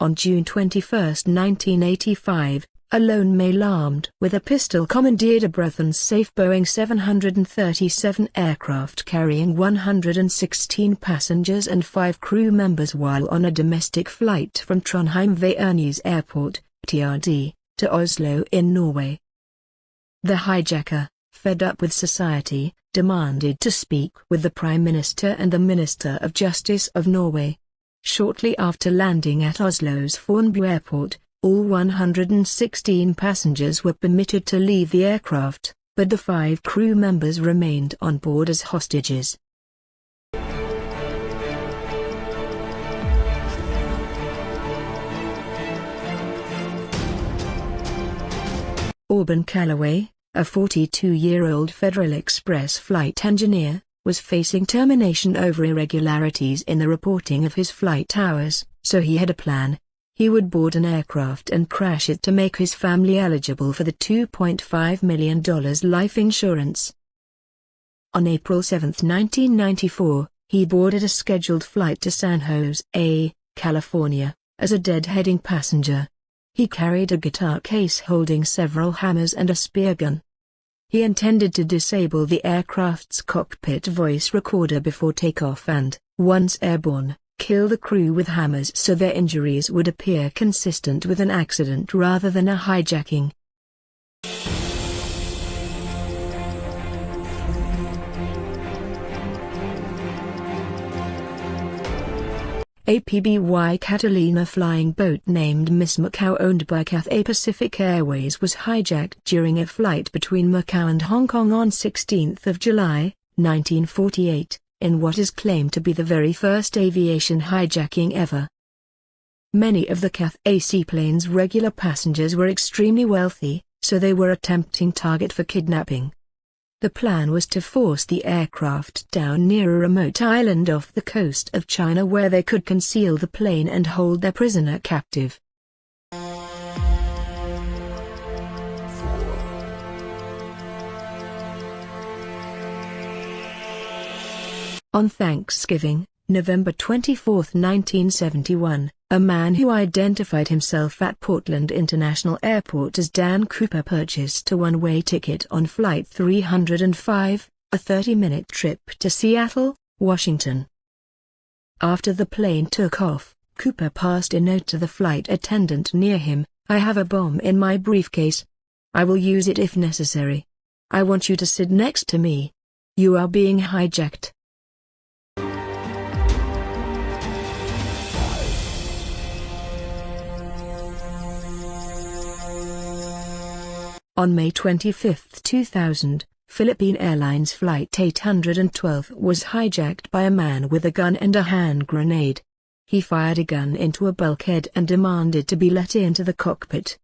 On June 21, 1985, a lone male armed with a pistol commandeered a Braathens SAFE Boeing 737 aircraft carrying 116 passengers and 5 crew members while on a domestic flight from Trondheim-Vaernes Airport, TRD, to Oslo in Norway. The hijacker, fed up with society, demanded to speak with the Prime Minister and the Minister of Justice of Norway. Shortly after landing at Oslo's Fornebu Airport, all 116 passengers were permitted to leave the aircraft, but the 5 crew members remained on board as hostages. Auburn Calloway, a 42-year-old Federal Express flight engineer, was facing termination over irregularities in the reporting of his flight hours, so he had a plan. He would board an aircraft and crash it to make his family eligible for the $2.5 million life insurance. On April 7, 1994, he boarded a scheduled flight to San Jose, California, as a deadheading passenger. He carried a guitar case holding several hammers and a spear gun. He intended to disable the aircraft's cockpit voice recorder before takeoff and, once airborne, kill the crew with hammers so their injuries would appear consistent with an accident rather than a hijacking. A PBY Catalina flying boat named Miss Macau owned by Cathay Pacific Airways was hijacked during a flight between Macau and Hong Kong on 16 July, 1948, in what is claimed to be the very first aviation hijacking ever. Many of the Cathay seaplane's regular passengers were extremely wealthy, so they were a tempting target for kidnapping. The plan was to force the aircraft down near a remote island off the coast of China where they could conceal the plane and hold their prisoner captive. On Thanksgiving, November 24, 1971, a man who identified himself at Portland International Airport as Dan Cooper purchased a one-way ticket on Flight 305, a 30-minute trip to Seattle, Washington. After the plane took off, Cooper passed a note to the flight attendant near him: "I have a bomb in my briefcase. I will use it if necessary. I want you to sit next to me. You are being hijacked." On May 25, 2000, Philippine Airlines Flight 812 was hijacked by a man with a gun and a hand grenade. He fired a gun into a bulkhead and demanded to be let into the cockpit.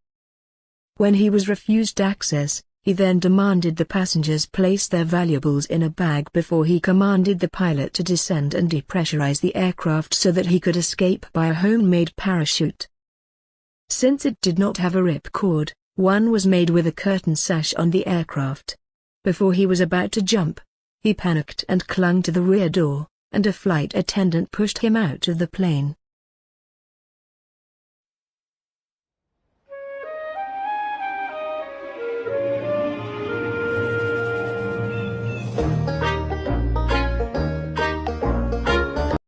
When he was refused access, he then demanded the passengers place their valuables in a bag before he commanded the pilot to descend and depressurize the aircraft so that he could escape by a homemade parachute. Since it did not have a ripcord, one was made with a curtain sash on the aircraft. Before he was about to jump, he panicked and clung to the rear door, and a flight attendant pushed him out of the plane.